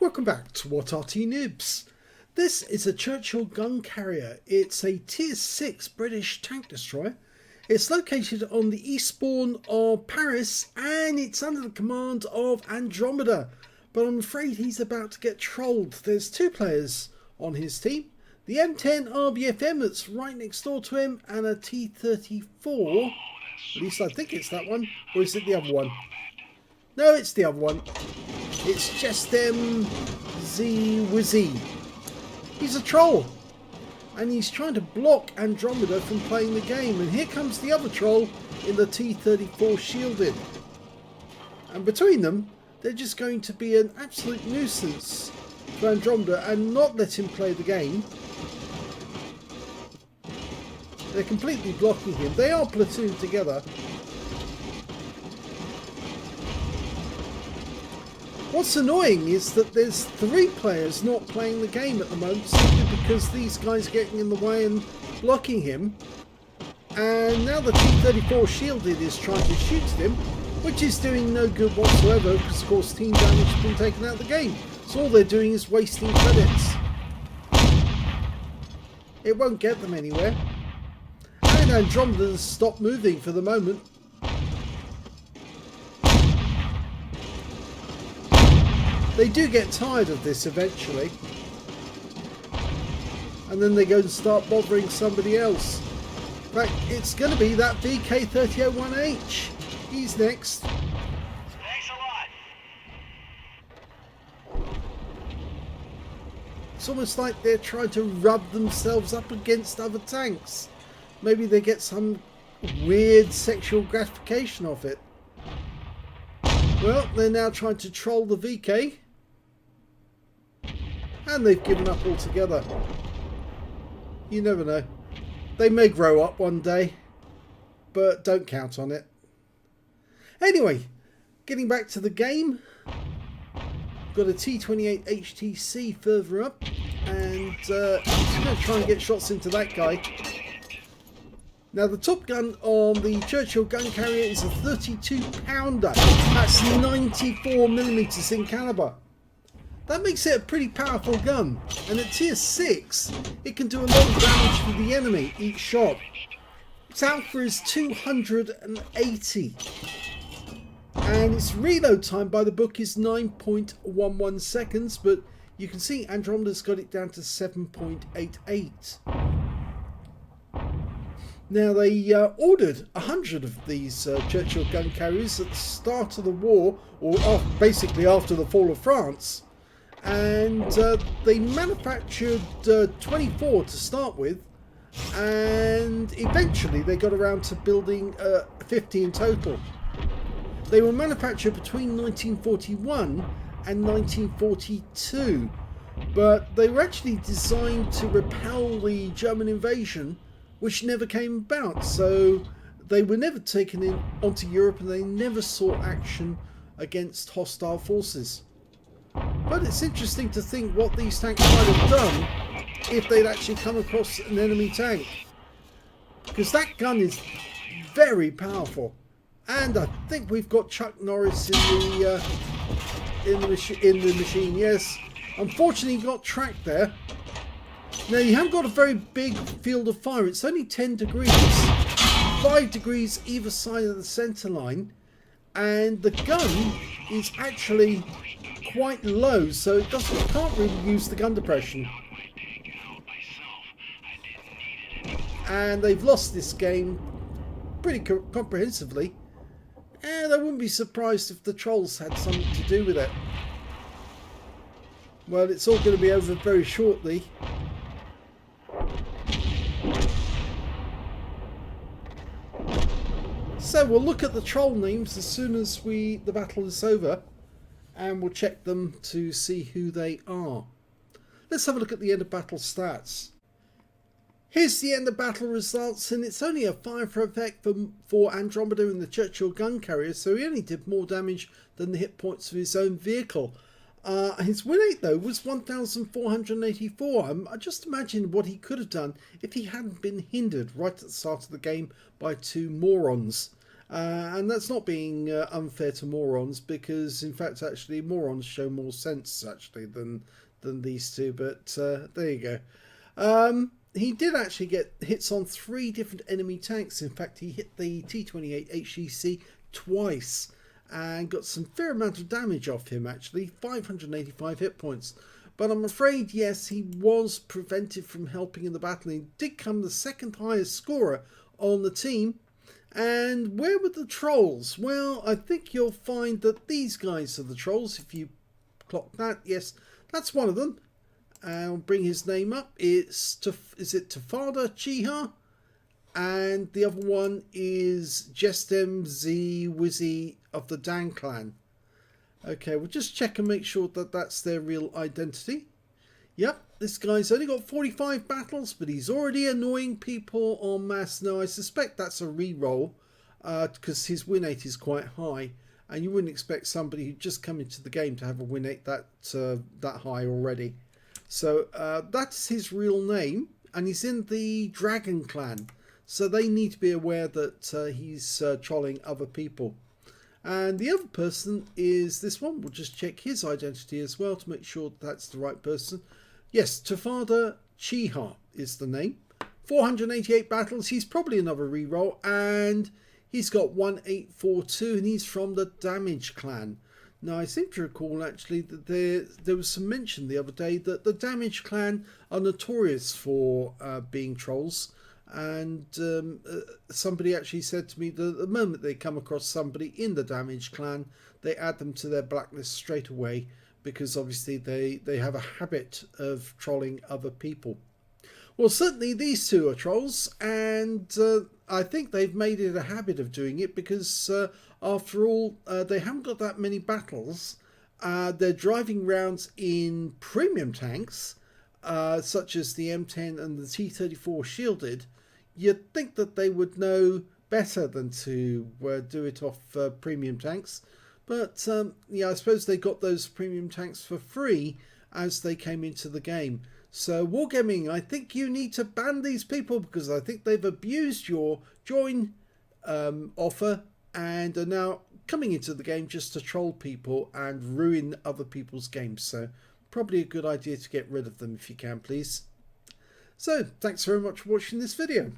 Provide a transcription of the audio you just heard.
Welcome back to What Arty Noobs. This is a Churchill Gun Carrier. It's a Tier 6 British tank destroyer. It's located on the eastbourne of Paris and it's under the command of Andromedaa. But I'm afraid he's about to get trolled. There's two players on his team. The M10 RBFM that's right next door to him and a T34. At least I think it's that one. Or is it the other one? No, it's the other one. It's just Wizzy. He's a troll. And he's trying to block Andromedaa from playing the game. And here comes the other troll in the T34 shielded. And between them, they're just going to be an absolute nuisance to Andromedaa and not let him play the game. They're completely blocking him. They are platooned together. What's annoying is that there's three players not playing the game at the moment simply because these guys are getting in the way and blocking him. And now the T34 shielded is trying to shoot at him, which is doing no good whatsoever because of course team damage has been taken out of the game. So all they're doing is wasting credits. It won't get them anywhere. And Andromeda's stopped moving for the moment. They do get tired of this eventually. And then they go and start bothering somebody else. In fact, it's going to be that VK3001H. He's next. Thanks a lot. It's almost like they're trying to rub themselves up against other tanks. Maybe they get some weird sexual gratification off it. Well, they're now trying to troll the VK. And they've given up altogether. You never know. They may grow up one day, but don't count on it. Anyway, getting back to the game. Got a T28 HTC further up. And I'm going to try and get shots into that guy. Now the top gun on the Churchill Gun Carrier is a 32 pounder. That's 94mm in calibre. That makes it a pretty powerful gun. And at tier 6, it can do a lot of damage to the enemy each shot. Its alpha is 280. And its reload time by the book is 9.11 seconds. But you can see Andromeda's got it down to 7.88. Now they ordered 100 of these Churchill Gun Carriers at the start of the war, or basically after the fall of France, and they manufactured 24 to start with, and eventually they got around to building 50 in total. They were manufactured between 1941 and 1942, but they were actually designed to repel the German invasion, which never came about, so they were never taken in onto Europe and they never saw action against hostile forces. But it's interesting to think what these tanks might have done if they'd actually come across an enemy tank, because that gun is very powerful. And I think we've got Chuck Norris in the machine. Yes, unfortunately he got tracked there. Now you haven't got a very big field of fire. It's only 10 degrees, 5 degrees either side of the centre line, and the gun is actually quite low, so it can't really use the gun depression. And they've lost this game pretty comprehensively, and I wouldn't be surprised if the trolls had something to do with it. Well, it's all going to be over very shortly. So we'll look at the troll names as soon as the battle is over, and we'll check them to see who they are. Let's have a look at the end of battle stats. Here's the end of battle results, and it's only a fire effect for Andromedaa in the Churchill Gun Carrier, so he only did more damage than the hit points of his own vehicle. His win rate though was 1,484. I just imagine what he could have done if he hadn't been hindered right at the start of the game by two morons. And that's not being unfair to morons, because in fact actually morons show more sense actually than these two, but there you go. He did actually get hits on 3 different enemy tanks. In fact, he hit the T-28 HEC twice and got some fair amount of damage off him actually, 585 hit points. But I'm afraid, yes, he was prevented from helping in the battle. He did come the 2nd highest scorer on the team. And where were the trolls? Well, I think you'll find that these guys are the trolls. If you clock that, yes, that's one of them. I'll bring his name up. Is it TfardaChiha? And the other one is Jestem Z Wizzy of the Dan clan. Okay, we'll just check and make sure that that's their real identity. Yep, this guy's only got 45 battles, but he's already annoying people en masse. Now, I suspect that's a re-roll, because his win rate is quite high, and you wouldn't expect somebody who just come into the game to have a win rate that high already. So that's his real name, and he's in the Dragon clan, so they need to be aware that he's trolling other people. And the other person is this one. We'll just check his identity as well to make sure that's the right person. Yes, TfardaChiha is the name. 488 battles. He's probably another reroll, and he's got 1842, and he's from the Damage clan. Now, I seem to recall actually that there was some mention the other day that the Damage clan are notorious for being trolls. And somebody actually said to me that the moment they come across somebody in the Damage clan, they add them to their blacklist straight away, because obviously they have a habit of trolling other people. Well, certainly these two are trolls, and I think they've made it a habit of doing it because after all, they haven't got that many battles. They're driving rounds in premium tanks, such as the M10 and the T-34 shielded. You'd think that they would know better than to do it off premium tanks. But yeah, I suppose they got those premium tanks for free as they came into the game. So Wargaming, I think you need to ban these people, because I think they've abused your join offer and are now coming into the game just to troll people and ruin other people's games. So probably a good idea to get rid of them if you can, please. So thanks very much for watching this video.